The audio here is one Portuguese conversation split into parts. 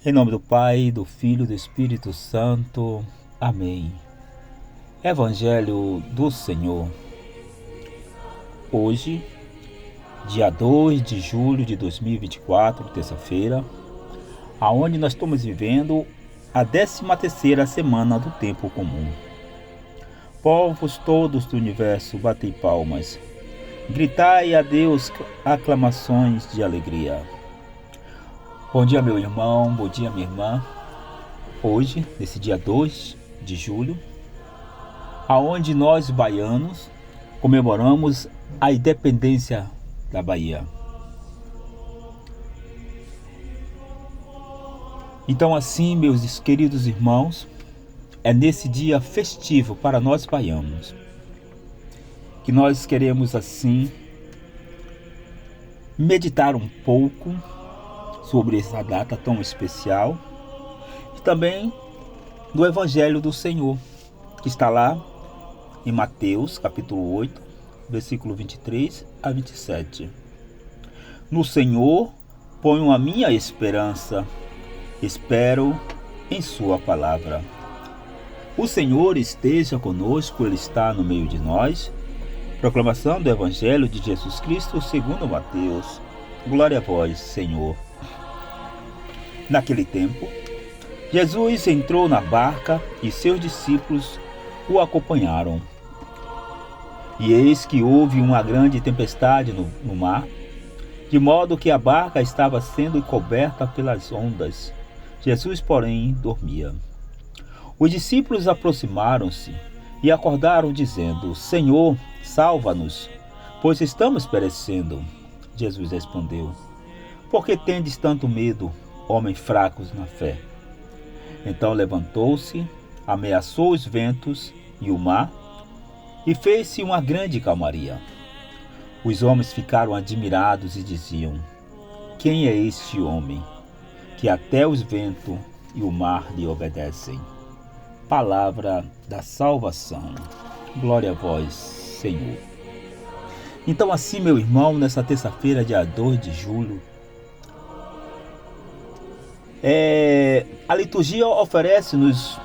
Em nome do Pai, do Filho e do Espírito Santo. Amém. Evangelho do Senhor. Hoje, dia 2 de julho de 2024, terça-feira, aonde nós estamos vivendo a 13ª semana do tempo comum. Povos todos do universo, batei palmas. Gritai a Deus aclamações de alegria. Bom dia, meu irmão, bom dia, minha irmã. Hoje, nesse dia 2 de julho, aonde nós baianos comemoramos a independência da Bahia. Então, assim, meus queridos irmãos, é nesse dia festivo para nós baianos que nós queremos, assim, meditar um pouco sobre essa data tão especial e também do Evangelho do Senhor, que está lá em Mateus, capítulo 8, versículo 23 a 27. No Senhor ponho a minha esperança, espero em sua palavra. O Senhor esteja conosco, Ele está no meio de nós. Proclamação do Evangelho de Jesus Cristo segundo Mateus. Glória a vós, Senhor. Naquele tempo, Jesus entrou na barca e seus discípulos o acompanharam. E eis que houve uma grande tempestade no mar, de modo que a barca estava sendo coberta pelas ondas. Jesus, porém, dormia. Os discípulos aproximaram-se e acordaram, dizendo: Senhor, salva-nos, pois estamos perecendo. Jesus respondeu: Por que tendes tanto medo, homens fracos na fé? Então levantou-se, ameaçou os ventos e o mar, e fez-se uma grande calmaria. Os homens ficaram admirados e diziam: Quem é este homem, que até os ventos e o mar lhe obedecem? Palavra da salvação. Glória a vós, Senhor. Então, assim, meu irmão, nessa terça-feira, dia 2 de julho, a liturgia oferece-nos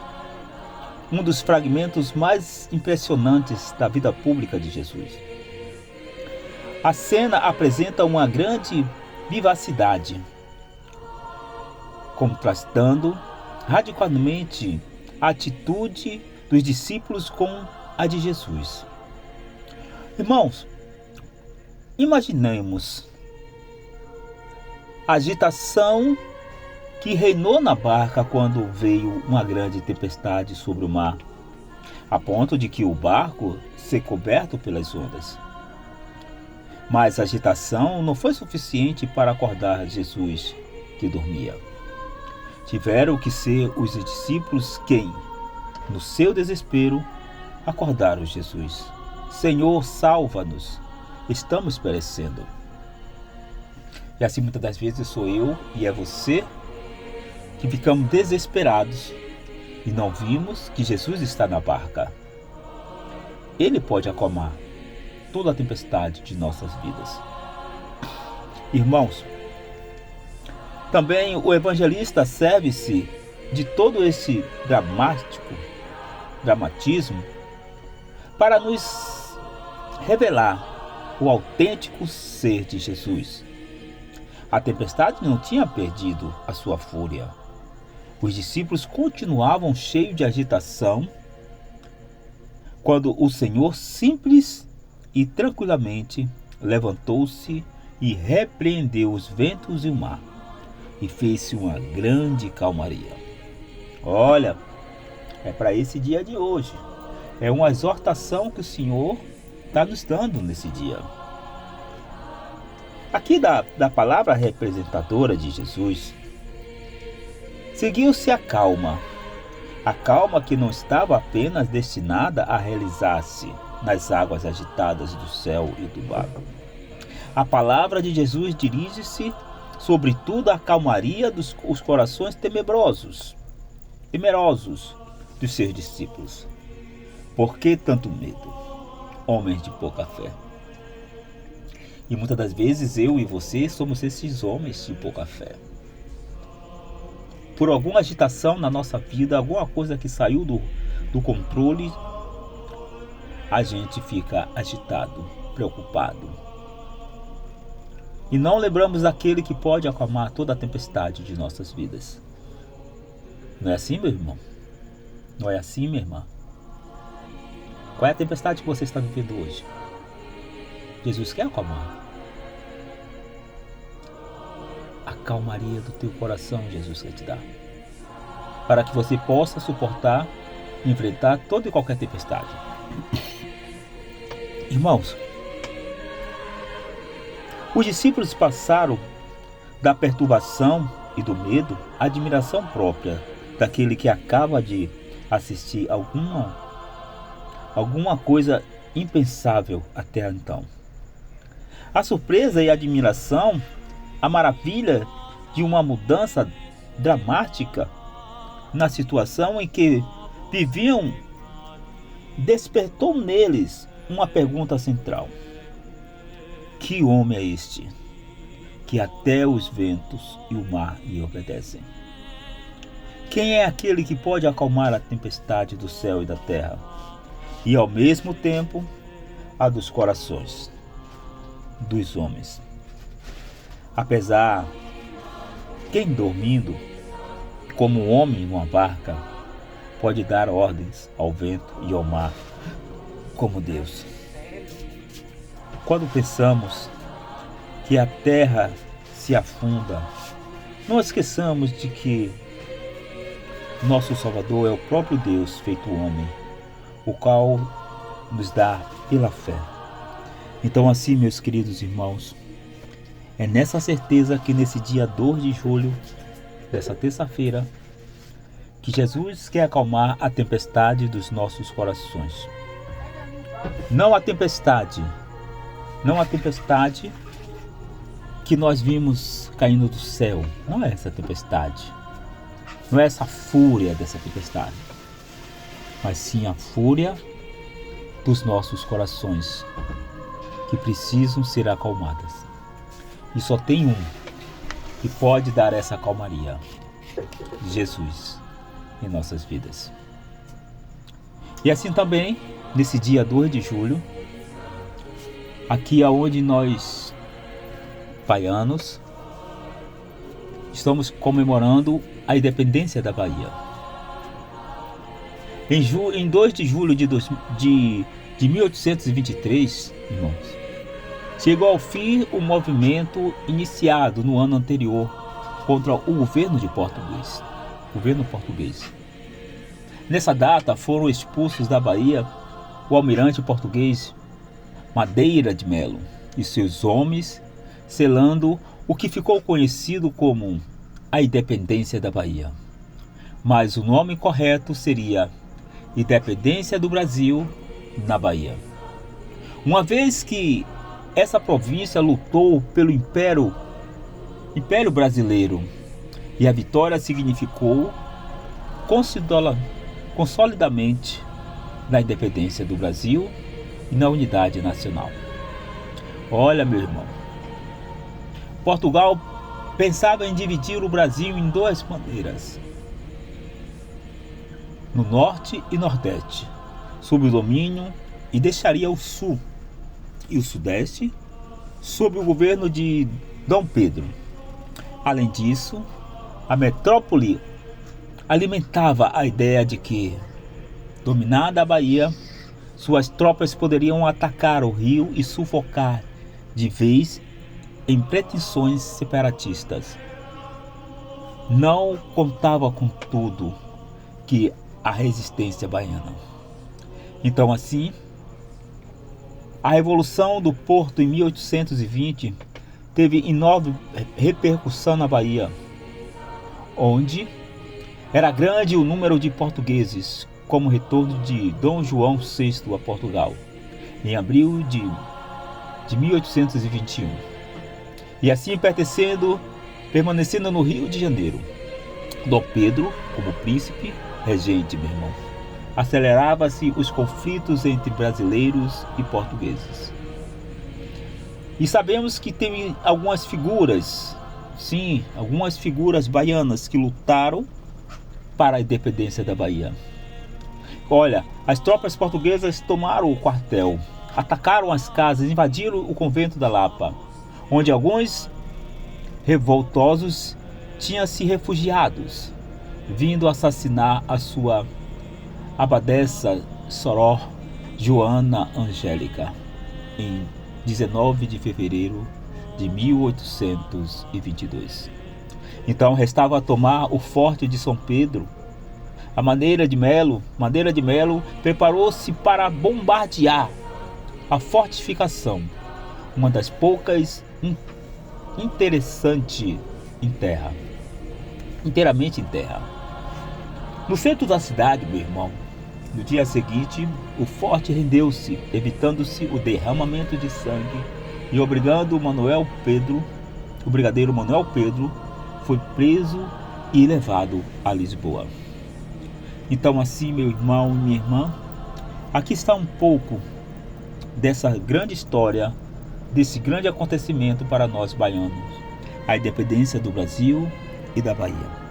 um dos fragmentos mais impressionantes da vida pública de Jesus. A cena apresenta uma grande vivacidade, contrastando radicalmente a atitude dos discípulos com a de Jesus. Irmãos, imaginemos a agitação que reinou na barca quando veio uma grande tempestade sobre o mar, a ponto de que o barco ser coberto pelas ondas. Mas a agitação não foi suficiente para acordar Jesus, que dormia. Tiveram que ser os discípulos quem, no seu desespero, acordaram Jesus. Senhor, salva-nos, estamos perecendo. E assim muitas das vezes sou eu e é você que ficamos desesperados e não vimos que Jesus está na barca. Ele pode acalmar toda a tempestade de nossas vidas. Irmãos, também o evangelista serve-se de todo esse dramatismo para nos revelar o autêntico ser de Jesus. A tempestade não tinha perdido a sua fúria. Os discípulos continuavam cheios de agitação quando o Senhor simples e tranquilamente levantou-se e repreendeu os ventos e o mar, e fez-se uma grande calmaria. Olha, é para esse dia de hoje. É uma exortação que o Senhor está nos dando nesse dia. Aqui da palavra representadora de Jesus, seguiu-se a calma que não estava apenas destinada a realizar-se nas águas agitadas do céu e do mar. A palavra de Jesus dirige-se sobretudo à calmaria dos corações temerosos dos seus discípulos. Por que tanto medo, homens de pouca fé? E muitas das vezes eu e você somos esses homens de pouca fé. por alguma agitação na nossa vida, alguma coisa que saiu do controle, a gente fica agitado, preocupado. E não lembramos daquele que pode acalmar toda a tempestade de nossas vidas. Não é assim, meu irmão? Não é assim, minha irmã? Qual é a tempestade que você está vivendo hoje? Jesus quer acalmar. A calmaria do teu coração Jesus quer te dar, para que você possa suportar e enfrentar toda e qualquer tempestade. Irmãos, os discípulos passaram da perturbação e do medo à admiração própria daquele que acaba de assistir alguma coisa impensável até então. A surpresa e a admiração, a maravilha de uma mudança dramática na situação em que viviam, despertou neles uma pergunta central: que homem é este, que até os ventos e o mar lhe obedecem? Quem é aquele que pode acalmar a tempestade do céu e da terra, e ao mesmo tempo a dos corações dos homens? Apesar, quem dormindo como um homem em uma barca pode dar ordens ao vento e ao mar como Deus? Quando pensamos que a terra se afunda, não esqueçamos de que nosso Salvador é o próprio Deus feito homem, o qual nos dá pela fé. Então assim, meus queridos irmãos, é nessa certeza que nesse dia 2 de julho, dessa terça-feira, que Jesus quer acalmar a tempestade dos nossos corações. Não a tempestade que nós vimos caindo do céu. Não é essa tempestade. Não é essa fúria dessa tempestade. Mas sim a fúria dos nossos corações, que precisam ser acalmadas. E só tem um que pode dar essa calmaria: Jesus em nossas vidas. E assim também, nesse dia 2 de julho, aqui aonde nós, baianos, estamos comemorando a independência da Bahia. Em 2 de julho de 1823, irmãos, chegou ao fim o movimento iniciado no ano anterior contra o governo português. Nessa data foram expulsos da Bahia o almirante português Madeira de Melo e seus homens, selando o que ficou conhecido como a independência da Bahia. Mas o nome correto seria Independência do Brasil na Bahia. Uma vez que essa província lutou pelo Império Brasileiro, e a vitória significou consolidamente na independência do Brasil e na unidade nacional. Olha, meu irmão, Portugal pensava em dividir o Brasil em duas maneiras: no norte e nordeste, sob o domínio, e deixaria o sul e o sudeste sob o governo de Dom Pedro. Além disso, a metrópole alimentava a ideia de que, dominada a Bahia, suas tropas poderiam atacar o Rio e sufocar de vez em pretensões separatistas. Não contava com tudo que a resistência baiana. Então assim, a Revolução do Porto em 1820 teve enorme repercussão na Bahia, onde era grande o número de portugueses, como retorno de Dom João VI a Portugal, em abril de 1821. E assim permanecendo no Rio de Janeiro. Dom Pedro, como príncipe regente, meu irmão, acelerava-se os conflitos entre brasileiros e portugueses. E sabemos que tem algumas figuras sim, algumas figuras baianas que lutaram para a independência da Bahia. Olha, as tropas portuguesas tomaram o quartel, atacaram as casas, invadiram o convento da Lapa, onde alguns revoltosos tinham se refugiados, vindo assassinar a sua abadesa soror Joana Angélica, em 19 de fevereiro de 1822. Então restava tomar o forte de São Pedro. A Madeira de Melo preparou-se para bombardear a fortificação, uma das poucas inteiramente em terra. No centro da cidade, meu irmão, no dia seguinte, o forte rendeu-se, evitando-se o derramamento de sangue, e o brigadeiro Manuel Pedro foi preso e levado a Lisboa. Então, assim, meu irmão e minha irmã, aqui está um pouco dessa grande história, desse grande acontecimento para nós baianos, a independência do Brasil e da Bahia.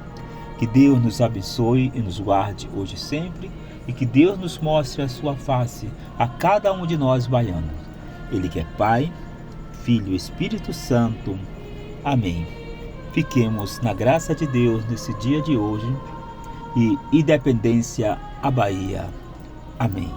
Que Deus nos abençoe e nos guarde hoje e sempre, e que Deus nos mostre a sua face a cada um de nós baianos. Ele que é Pai, Filho e Espírito Santo. Amém. Fiquemos na graça de Deus nesse dia de hoje, e independência à Bahia. Amém.